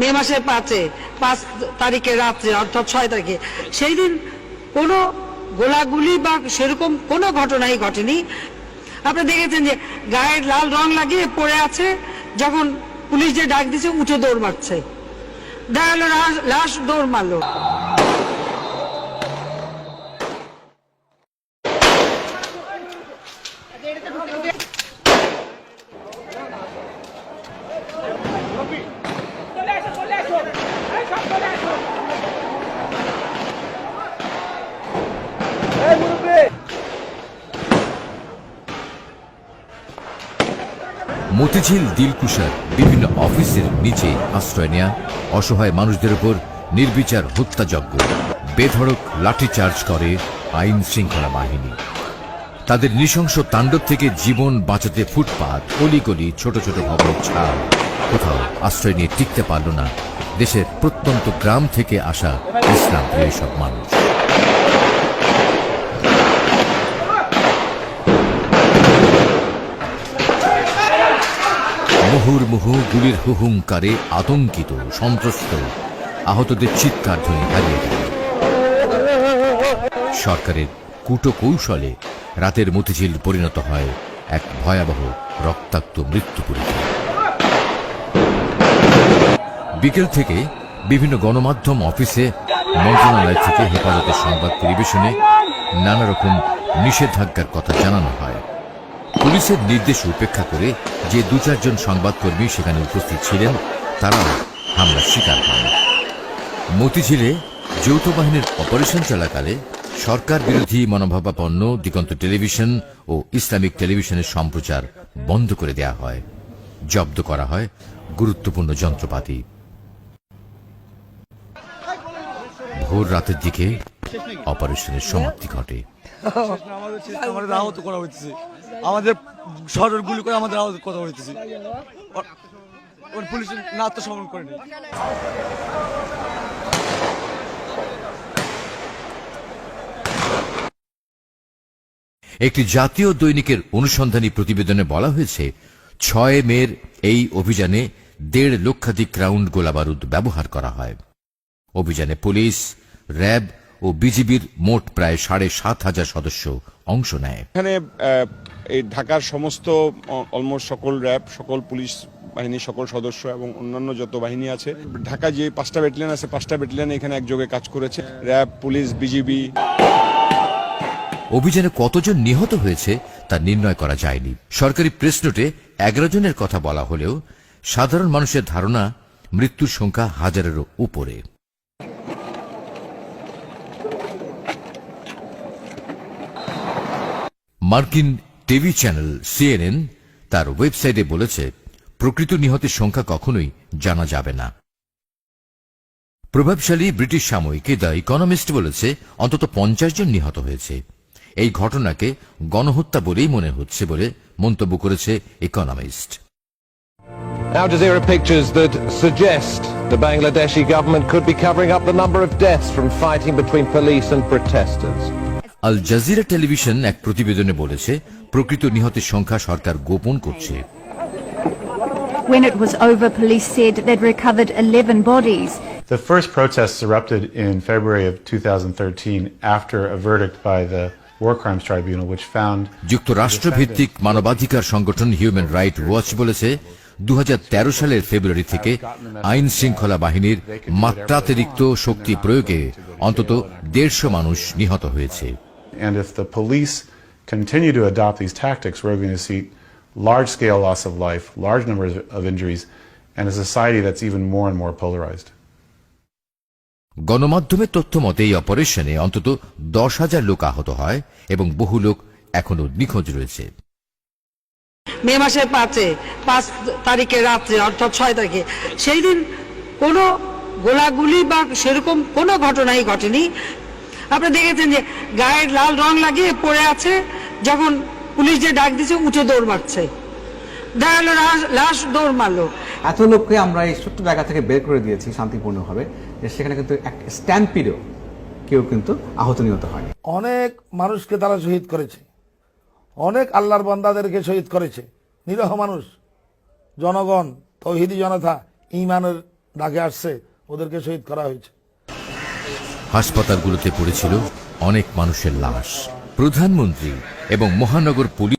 মে মাসের 5 তারিখে রাত্রে অর্থাৎ 6 তারিখে সেই দিন কোনো গোলাগুলি বা সেরকম কোনো ঘটনাই ঘটেনি। আপনি দেখেছেন যে গায়ে লাল রং লাগিয়ে পড়ে আছে, যখন পুলিশ যে ডাক দিচ্ছে উঠে দৌড় মারছে, দেখা গেল লাশ দৌড় মারলো। মতিঝিল দিলকুশার বিভিন্ন অফিসের নিচে আশ্রয় নেয়া অসহায় মানুষদের উপর নির্বিচার হত্যাযজ্ঞ, বেধড়ক লাঠিচার্জ করে আইন শৃঙ্খলা বাহিনী। তাদের নৃশংস তাণ্ডব থেকে জীবন বাঁচাতে ফুটপাত, অলিগলি, ছোট ছোট ভবনের ছাদ, কোথাও আশ্রয় নিয়ে টিকতে পারল না দেশের প্রত্যন্ত গ্রাম থেকে আসা ইসলাম প্রিয় সব মানুষ। মুহুর্মুহু গুলির হুহুঙ্কারে আতঙ্কিত, সন্ত্রস্ত, আহতদের চিৎকার ধ্বনি হারিয়ে গেল। সরকারের কূটকৌশলে রাতের মতিঝিল পরিণত হয় এক ভয়াবহ রক্তাক্ত মৃত্যু পরিচয়। বিকেল থেকে বিভিন্ন গণমাধ্যম অফিসে মন্ত্রণালয় থেকে হেফাজতের সংবাদ পরিবেশনে নানা রকম নিষেধাজ্ঞার কথা জানানো হয়। পুলিশের নির্দেশ উপেক্ষা করে যে 2-4 জন সংবাদকর্মী সেখানে উপস্থিত ছিলেন তারাও হামলার শিকার হন। মতিঝিলে যৌথ বাহিনীর অপারেশন চলাকালে সরকার বিরোধী মনোভাবাপন্ন দিগন্ত টেলিভিশন ও ইসলামিক টেলিভিশনের সম্প্রচার বন্ধ করে দেয়া হয়, জব্দ করা হয় গুরুত্বপূর্ণ যন্ত্রপাতি। ভোর রাতের দিকে অপারেশনের সমাপ্তি ঘটে। আমাদের আহত করা হইতেছে, আমাদের শহরের গুলি করে আমাদের আহত করা হইতেছে, পুলিশ না আত্মসমর্পণ করেনি। একটি জাতীয় দৈনিকের অনুসন্ধানী প্রতিবেদনে বলা হয়েছে 6 মের এই অভিযানে 1.5 লক্ষাধিক রাউন্ড গোলাবারুদ ব্যবহার করা হয়। অভিযানে পুলিশ, র্যাব ও বিজিবির মোট প্রায় 7,500 সদস্য অংশ নেয়। এখানে এই ঢাকার সমস্ত অলমোস্ট সকল র্যাব, সকল পুলিশ বাহিনীর সকল সদস্য এবং অন্যান্য যত বাহিনী আছে, ঢাকা যে 5টা ব্যাটালিয়ন আছে 5টা ব্যাটালিয়ন এখানে একযোগে কাজ করেছে, র্যাব, পুলিশ, বিজিবি। অভিযানে কতজন নিহত হয়েছে তা নির্ণয় করা যায়নি। সরকারি প্রেস নোটে 11 জনের কথা বলা হলেও সাধারণ মানুষের ধারণা মৃত্যুর সংখ্যা 1000-এরও উপরে। মার্কিন টিভি চ্যানেল CNN তার ওয়েবসাইটে বলেছে, প্রকৃত নিহতের সংখ্যা কখনোই জানা যাবে না। প্রভাবশালী ব্রিটিশ সাময়িক দ্য ইকোনমিস্ট বলেছে অন্তত 50 জন নিহত হয়েছে। এই ঘটনাকে গণহত্যা বলেই মনে হচ্ছে বলে মন্তব্য করেছে economist. Al Jazeera pictures that suggest the Bangladeshi government could be covering up the number of deaths from fighting between police and protesters. Al Jazeera television এক প্রতিবেদনে বলেছে প্রকৃত নিহতের সংখ্যা সরকার গোপন করছে। When it was over, police said they'd recovered 11 bodies. The first protests erupted in February of 2013 after a verdict by the War Crimes Tribunal which found যুক্তরাষ্ট্র ভিত্তিক মানবাধিকার সংগঠন হিউম্যান রাইট ওয়াচ বলেছে 2013 সালের ফেব্রুয়ারি থেকে আইন শৃঙ্খলা বাহিনীর মাত্রাতিরিক্ত শক্তি প্রয়োগে অন্তত 150 মানুষ নিহত হয়েছে। And if the police continue to adopt these tactics, we're going to see large-scale loss of life, large numbers of injuries, and a society that's even more and more polarized. গণমাধ্যমের তথ্য মতে এই অপারেশনে অন্তত 10,000 লোক আহত হয় এবং বহু লোক এখনো নিখোঁজ রয়েছে। মে মাসের 5 তারিখে রাত্রে অর্থাৎ 6 তারিখে সেই দিন কোনো গোলাগুলি বা সেরকম কোনো ঘটনাই ঘটেনি। আপনি দেখেছেন যে গায়ে লাল রং লাগিয়ে পড়ে আছে, যখন পুলিশ যে ডাক দিচ্ছে উঠে দৌড় মারছে, দেখা গেল লাশ দৌড় মারলো। এত লোককে আমরা এই ছোট্ট জায়গা থেকে বের করে দিয়েছি শান্তিপূর্ণভাবে, যে সেখানে কিন্তু একটা স্ট্যাম্পিডও কেউ কিন্তু আহত নিহত হয়। অনেক মানুষকে তারা শহীদ করেছে, অনেক আল্লাহর বান্দাদেরকে শহীদ করেছে, নিরহ মানুষ, জনগণ, তৌহিদি জনতা, ঈমানের ডাকে আসছে ওদেরকে শহীদ করা হয়েছে। হাসপাতালগুলোতে পড়েছিল অনেক মানুষের লাশ। প্রধানমন্ত্রী এবং মহানগর পুলিশ